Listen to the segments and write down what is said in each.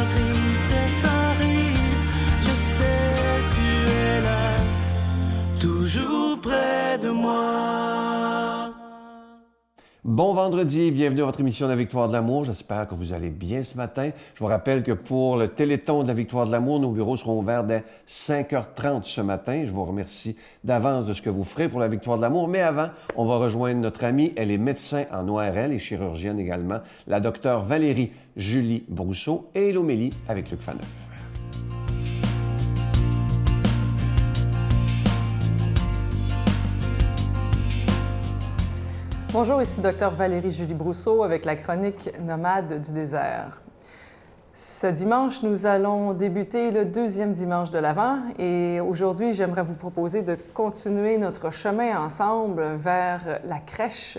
la tristesse arrive, je sais tu es là, toujours près de moi. Bon vendredi, bienvenue à votre émission de la Victoire de l'amour. J'espère que vous allez bien ce matin. Je vous rappelle que pour le Téléthon de la Victoire de l'amour, nos bureaux seront ouverts dès 5h30 ce matin. Je vous remercie d'avance de ce que vous ferez pour la Victoire de l'amour. Mais avant, on va rejoindre notre amie, elle est médecin en ORL et chirurgienne également, la docteure Valérie Julie Brousseau et l'homélie avec Luc Faneuf. Bonjour, ici Dr Valérie Julie Brousseau avec la chronique Nomade du désert. Ce dimanche, nous allons débuter le deuxième dimanche de l'Avent et aujourd'hui, j'aimerais vous proposer de continuer notre chemin ensemble vers la crèche.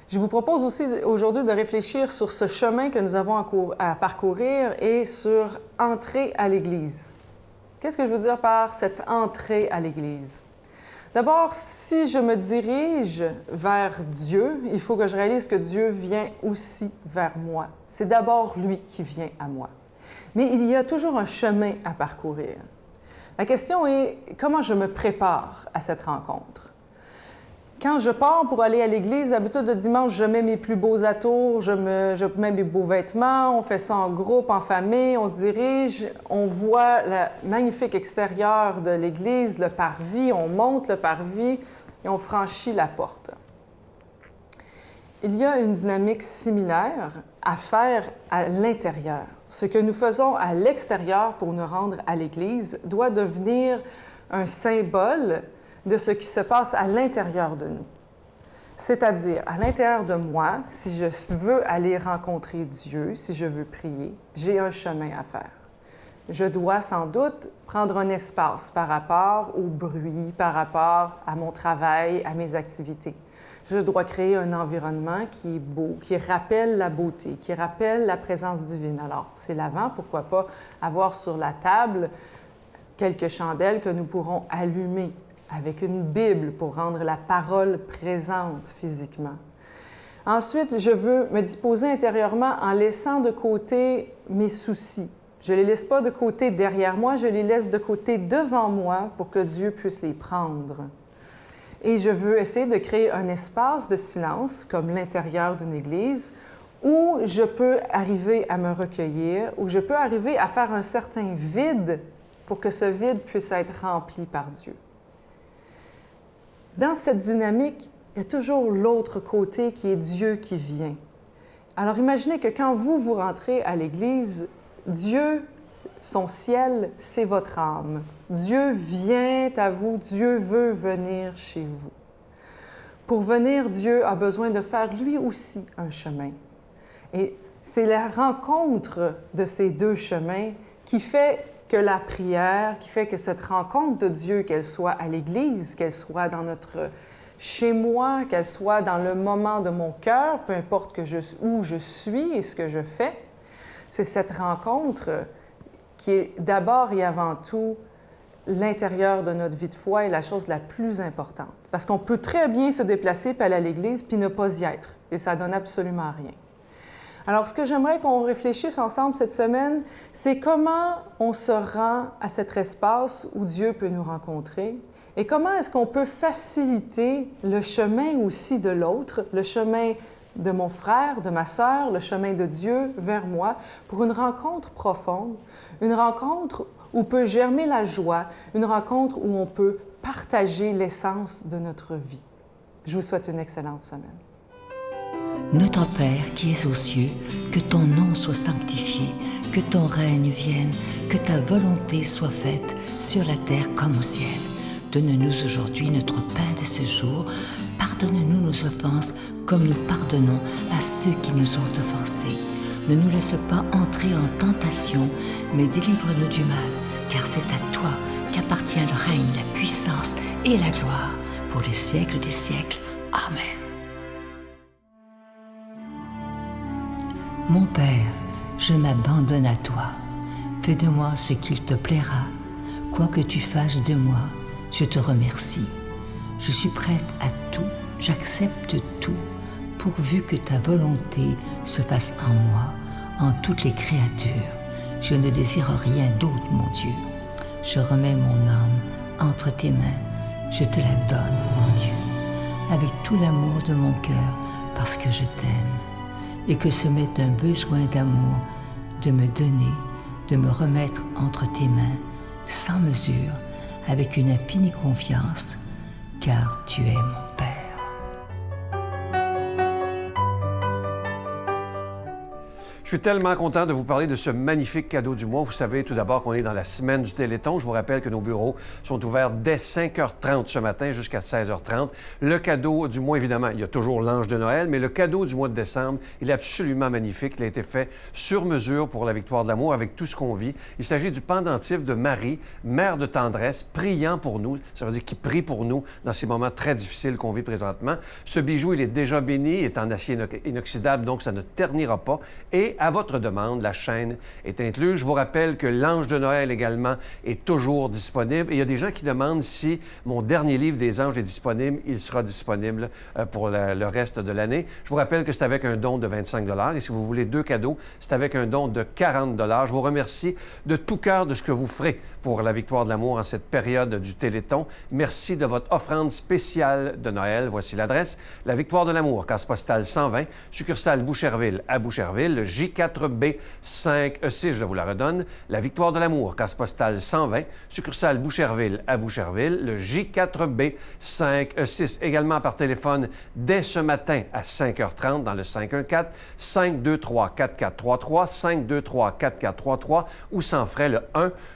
Je vous propose aussi aujourd'hui de réfléchir sur ce chemin que nous avons à parcourir et sur entrer à l'Église. Qu'est-ce que je veux dire par cette entrée à l'Église? D'abord, si je me dirige vers Dieu, il faut que je réalise que Dieu vient aussi vers moi. C'est d'abord lui qui vient à moi. Mais il y a toujours un chemin à parcourir. La question est comment je me prépare à cette rencontre. Quand je pars pour aller à l'église, d'habitude, le dimanche, je mets mes plus beaux atours, je mets mes beaux vêtements, on fait ça en groupe, en famille, on se dirige, on voit le magnifique extérieur de l'église, le parvis, on monte le parvis et on franchit la porte. Il y a une dynamique similaire à faire à l'intérieur. Ce que nous faisons à l'extérieur pour nous rendre à l'église doit devenir un symbole de ce qui se passe à l'intérieur de nous. C'est-à-dire, à l'intérieur de moi, si je veux aller rencontrer Dieu, si je veux prier, j'ai un chemin à faire. Je dois sans doute prendre un espace par rapport au bruit, par rapport à mon travail, à mes activités. Je dois créer un environnement qui est beau, qui rappelle la beauté, qui rappelle la présence divine. Alors, c'est l'Avent, pourquoi pas avoir sur la table quelques chandelles que nous pourrons allumer avec une Bible pour rendre la parole présente physiquement. Ensuite, je veux me disposer intérieurement en laissant de côté mes soucis. Je ne les laisse pas de côté derrière moi, je les laisse de côté devant moi pour que Dieu puisse les prendre. Et je veux essayer de créer un espace de silence, comme l'intérieur d'une église, où je peux arriver à me recueillir, où je peux arriver à faire un certain vide pour que ce vide puisse être rempli par Dieu. Dans cette dynamique, il y a toujours l'autre côté qui est Dieu qui vient. Alors imaginez que quand vous rentrez à l'Église, Dieu, son ciel, c'est votre âme. Dieu vient à vous, Dieu veut venir chez vous. Pour venir, Dieu a besoin de faire lui aussi un chemin. Et c'est la rencontre de ces deux chemins qui fait que la prière, qui fait que cette rencontre de Dieu, qu'elle soit à l'Église, qu'elle soit dans notre chez-moi, qu'elle soit dans le moment de mon cœur, peu importe où je suis et ce que je fais, c'est cette rencontre qui est d'abord et avant tout l'intérieur de notre vie de foi est la chose la plus importante. Parce qu'on peut très bien se déplacer puis aller à l'Église puis ne pas y être. Et ça donne absolument rien. Alors, ce que j'aimerais qu'on réfléchisse ensemble cette semaine, c'est comment on se rend à cet espace où Dieu peut nous rencontrer et comment est-ce qu'on peut faciliter le chemin aussi de l'autre, le chemin de mon frère, de ma sœur, le chemin de Dieu vers moi pour une rencontre profonde, une rencontre où peut germer la joie, une rencontre où on peut partager l'essence de notre vie. Je vous souhaite une excellente semaine. Notre Père qui es aux cieux, que ton nom soit sanctifié, que ton règne vienne, que ta volonté soit faite sur la terre comme au ciel. Donne-nous aujourd'hui notre pain de ce jour. Pardonne-nous nos offenses comme nous pardonnons à ceux qui nous ont offensés. Ne nous laisse pas entrer en tentation, mais délivre-nous du mal, car c'est à toi qu'appartient le règne, la puissance et la gloire pour les siècles des siècles. Amen. Mon Père, je m'abandonne à toi. Fais de moi ce qu'il te plaira. Quoi que tu fasses de moi, je te remercie. Je suis prête à tout, j'accepte tout, pourvu que ta volonté se fasse en moi, en toutes les créatures. Je ne désire rien d'autre, mon Dieu. Je remets mon âme entre tes mains. Je te la donne, mon Dieu, avec tout l'amour de mon cœur, parce que je t'aime. Et que ce m'est un besoin d'amour, de me donner, de me remettre entre tes mains, sans mesure, avec une infinie confiance, car tu es mon Père. Je suis tellement content de vous parler de ce magnifique cadeau du mois. Vous savez tout d'abord qu'on est dans la semaine du Téléthon. Je vous rappelle que nos bureaux sont ouverts dès 5h30 ce matin jusqu'à 16h30. Le cadeau du mois, évidemment, il y a toujours l'ange de Noël, mais le cadeau du mois de décembre, il est absolument magnifique. Il a été fait sur mesure pour la victoire de l'amour avec tout ce qu'on vit. Il s'agit du pendentif de Marie, mère de tendresse, priant pour nous. Ça veut dire qu'il prie pour nous dans ces moments très difficiles qu'on vit présentement. Ce bijou, il est déjà béni, il est en acier inoxydable, donc ça ne ternira pas. Et à votre demande, la chaîne est incluse. Je vous rappelle que l'ange de Noël également est toujours disponible. Et il y a des gens qui demandent si mon dernier livre des anges est disponible. Il sera disponible pour le reste de l'année. Je vous rappelle que c'est avec un don de 25 $ et si vous voulez 2 cadeaux, c'est avec un don de 40 $. Je vous remercie de tout cœur de ce que vous ferez pour la victoire de l'amour en cette période du Téléthon. Merci de votre offrande spéciale de Noël. Voici l'adresse. La victoire de l'amour, case postale 120, succursale Boucherville à Boucherville, le J4B 5E6, je vous la redonne. La victoire de l'amour, case postale 120, succursale Boucherville à Boucherville, le J4B 5E6. Également par téléphone dès ce matin à 5h30 dans le 514-523-4433, 523-4433 ou sans frais le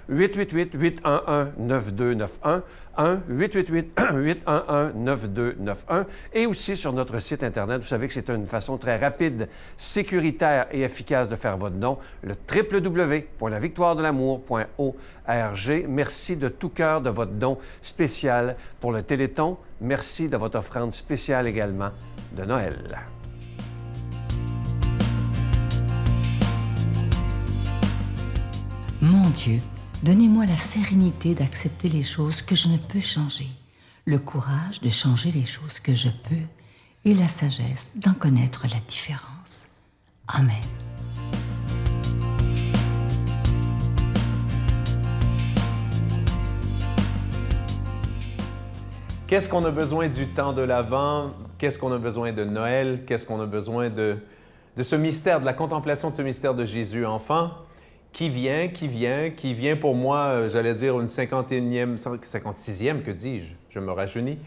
1-888-811-9291, 1-888-811-9291 et aussi sur notre site Internet. Vous savez que c'est une façon très rapide, sécuritaire et efficace de faire votre don, le www.lavictoiredelamour.org. Merci de tout cœur de votre don spécial pour le Téléthon. Merci de votre offrande spéciale également de Noël. Mon Dieu, donnez-moi la sérénité d'accepter les choses que je ne peux changer, le courage de changer les choses que je peux et la sagesse d'en connaître la différence. Amen. Qu'est-ce qu'on a besoin du temps de l'Avent? Qu'est-ce qu'on a besoin de Noël? Qu'est-ce qu'on a besoin de ce mystère, de la contemplation de ce mystère de Jésus enfant? Qui vient pour moi, j'allais dire une 56e, que dis-je? Je me rajeunis,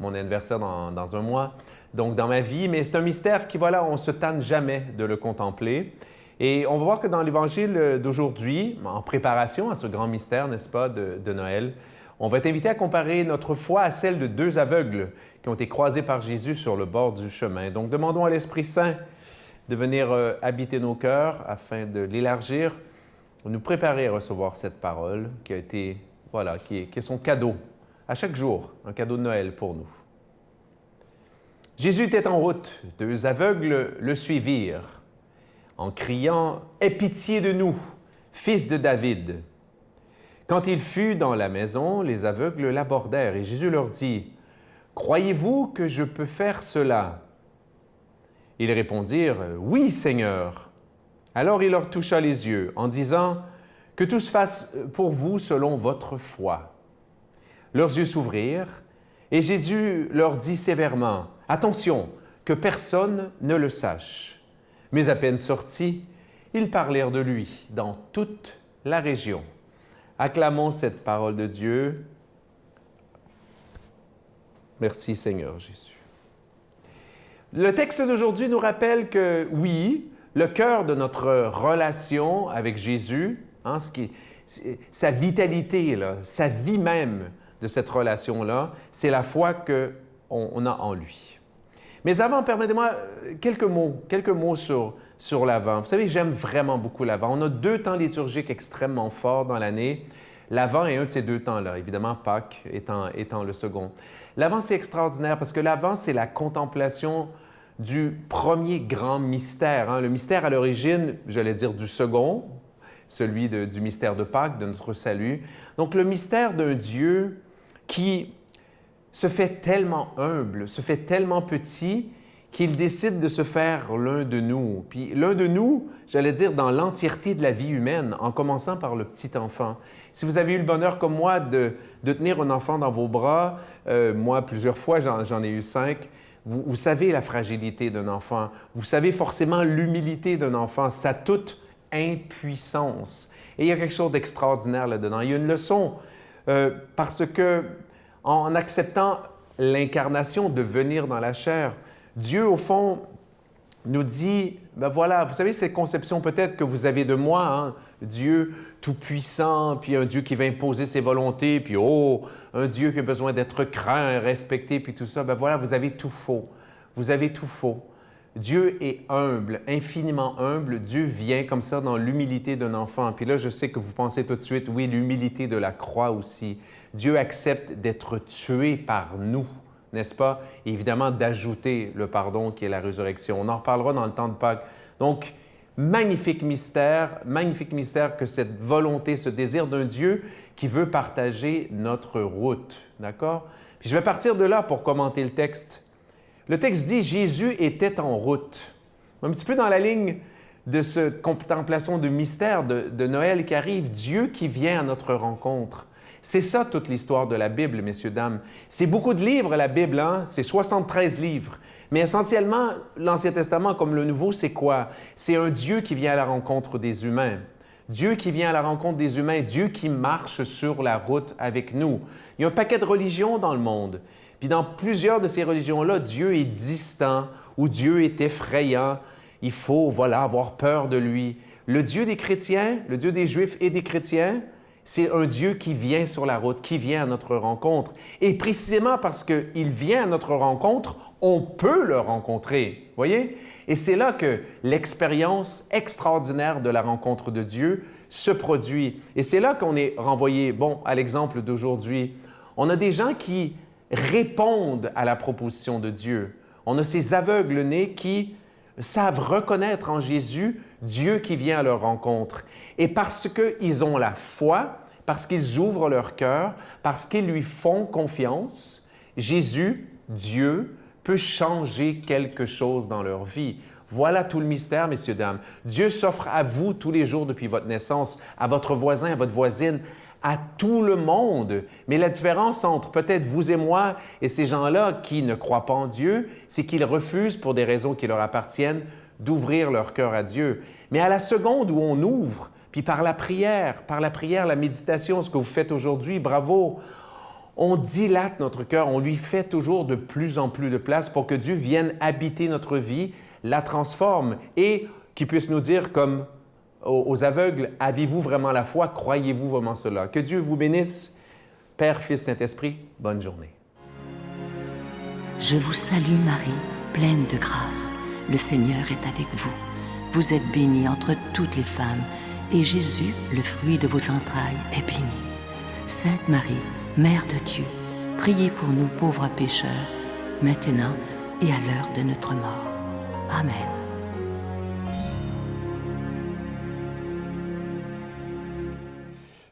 mon anniversaire dans un mois. Donc, dans ma vie, mais c'est un mystère qui, voilà, on ne se tanne jamais de le contempler. Et on va voir que dans l'Évangile d'aujourd'hui, en préparation à ce grand mystère, n'est-ce pas, de Noël, on va être invité à comparer notre foi à celle de 2 aveugles qui ont été croisés par Jésus sur le bord du chemin. Donc, demandons à l'Esprit Saint de venir habiter nos cœurs afin de l'élargir, nous préparer à recevoir cette parole qui a été, voilà, qui est son cadeau à chaque jour, un cadeau de Noël pour nous. Jésus était en route. 2 aveugles le suivirent en criant « Aie pitié de nous, fils de David !» Quand il fut dans la maison, les aveugles l'abordèrent et Jésus leur dit « Croyez-vous que je peux faire cela ?» Ils répondirent « Oui, Seigneur !» Alors il leur toucha les yeux en disant « Que tout se fasse pour vous selon votre foi. » Leurs yeux s'ouvrirent et Jésus leur dit sévèrement « Attention, que personne ne le sache. » Mais à peine sortis, ils parlèrent de lui dans toute la région. Acclamons cette parole de Dieu. Merci Seigneur Jésus. Le texte d'aujourd'hui nous rappelle que oui, le cœur de notre relation avec Jésus, sa vitalité, là, sa vie même de cette relation-là, c'est la foi qu'on a en lui. Mais avant, permettez-moi quelques mots sur l'Avent. Vous savez, j'aime vraiment beaucoup l'Avent. On a 2 temps liturgiques extrêmement forts dans l'année. L'Avent est un de ces 2 temps-là, évidemment Pâques étant le second. L'Avent, c'est extraordinaire parce que l'Avent, c'est la contemplation du premier grand mystère. Le mystère à l'origine, j'allais dire du second, celui du mystère de Pâques, de notre salut. Donc, le mystère d'un Dieu qui se fait tellement humble, se fait tellement petit, qu'il décide de se faire l'un de nous. Puis l'un de nous, j'allais dire, dans l'entièreté de la vie humaine, en commençant par le petit enfant. Si vous avez eu le bonheur, comme moi, de tenir un enfant dans vos bras, moi, plusieurs fois, j'en ai eu 5, vous savez la fragilité d'un enfant. Vous savez forcément l'humilité d'un enfant, sa toute impuissance. Et il y a quelque chose d'extraordinaire là-dedans. Il y a une leçon parce que en acceptant l'incarnation de venir dans la chair, Dieu, au fond, nous dit, ben voilà, vous savez cette conception peut-être que vous avez de moi, hein? Dieu tout-puissant, puis un Dieu qui va imposer ses volontés, puis oh, un Dieu qui a besoin d'être craint, respecté, puis tout ça, ben voilà, vous avez tout faux. Vous avez tout faux. Dieu est humble, infiniment humble. Dieu vient comme ça dans l'humilité d'un enfant. Puis là, je sais que vous pensez tout de suite, oui, l'humilité de la croix aussi. Dieu accepte d'être tué par nous, n'est-ce pas? Et évidemment, d'ajouter le pardon qui est la résurrection. On en reparlera dans le temps de Pâques. Donc, magnifique mystère que cette volonté, ce désir d'un Dieu qui veut partager notre route, d'accord? Puis je vais partir de là pour commenter le texte. Le texte dit « Jésus était en route ». Un petit peu dans la ligne de cette contemplation de mystère de Noël qui arrive, Dieu qui vient à notre rencontre. C'est ça toute l'histoire de la Bible, messieurs, dames. C'est beaucoup de livres, la Bible, hein? C'est 73 livres. Mais essentiellement, l'Ancien Testament, comme le Nouveau, c'est quoi? C'est un Dieu qui vient à la rencontre des humains. Dieu qui vient à la rencontre des humains, Dieu qui marche sur la route avec nous. Il y a un paquet de religions dans le monde. Puis dans plusieurs de ces religions-là, Dieu est distant ou Dieu est effrayant. Il faut, voilà, avoir peur de lui. Le Dieu des chrétiens, le Dieu des Juifs et des chrétiens, c'est un Dieu qui vient sur la route, qui vient à notre rencontre. Et précisément parce qu'il vient à notre rencontre, on peut le rencontrer. Voyez? Et c'est là que l'expérience extraordinaire de la rencontre de Dieu se produit. Et c'est là qu'on est renvoyé, bon, à l'exemple d'aujourd'hui. On a des gens qui répondent à la proposition de Dieu. On a ces aveugles-nés qui savent reconnaître en Jésus Dieu qui vient à leur rencontre. Et parce qu'ils ont la foi, parce qu'ils ouvrent leur cœur, parce qu'ils lui font confiance, Jésus, Dieu, peut changer quelque chose dans leur vie. Voilà tout le mystère, messieurs, dames. Dieu s'offre à vous tous les jours depuis votre naissance, à votre voisin, à votre voisine, à tout le monde. Mais la différence entre peut-être vous et moi et ces gens-là qui ne croient pas en Dieu, c'est qu'ils refusent, pour des raisons qui leur appartiennent, d'ouvrir leur cœur à Dieu. Mais à la seconde où on ouvre, puis par la prière, la méditation, ce que vous faites aujourd'hui, bravo, on dilate notre cœur, on lui fait toujours de plus en plus de place pour que Dieu vienne habiter notre vie, la transforme et qu'il puisse nous dire comme aux aveugles, avez-vous vraiment la foi? Croyez-vous vraiment cela? Que Dieu vous bénisse. Père, Fils, Saint-Esprit, bonne journée. Je vous salue Marie, pleine de grâce. Le Seigneur est avec vous. Vous êtes bénie entre toutes les femmes, et Jésus, le fruit de vos entrailles, est béni. Sainte Marie, Mère de Dieu, priez pour nous pauvres pécheurs, maintenant et à l'heure de notre mort. Amen.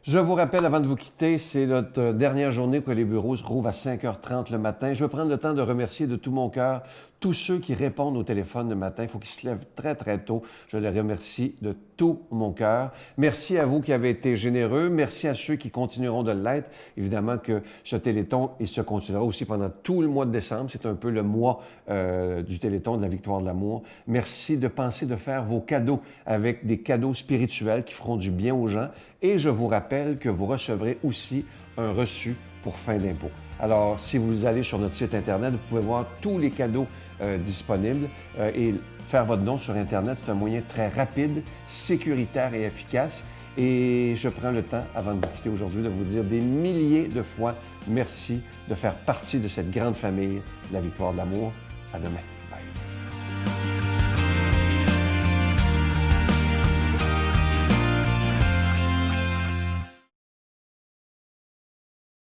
Je vous rappelle, avant de vous quitter, c'est notre dernière journée que les bureaux se rouvrent à 5h30 le matin. Je veux prendre le temps de remercier de tout mon cœur tous ceux qui répondent au téléphone le matin. Il faut qu'ils se lèvent très, très tôt. Je les remercie de tout mon cœur. Merci à vous qui avez été généreux. Merci à ceux qui continueront de l'être. Évidemment que ce Téléthon, il se continuera aussi pendant tout le mois de décembre. C'est un peu le mois du Téléthon de la Victoire de l'amour. Merci de penser de faire vos cadeaux avec des cadeaux spirituels qui feront du bien aux gens. Et je vous rappelle que vous recevrez aussi un reçu pour fin d'impôt. Alors, si vous allez sur notre site Internet, vous pouvez voir tous les cadeaux disponibles et faire votre don sur Internet. C'est un moyen très rapide, sécuritaire et efficace. Et je prends le temps, avant de vous quitter aujourd'hui, de vous dire des milliers de fois merci de faire partie de cette grande famille de la Victoire de l'amour. À demain. Bye.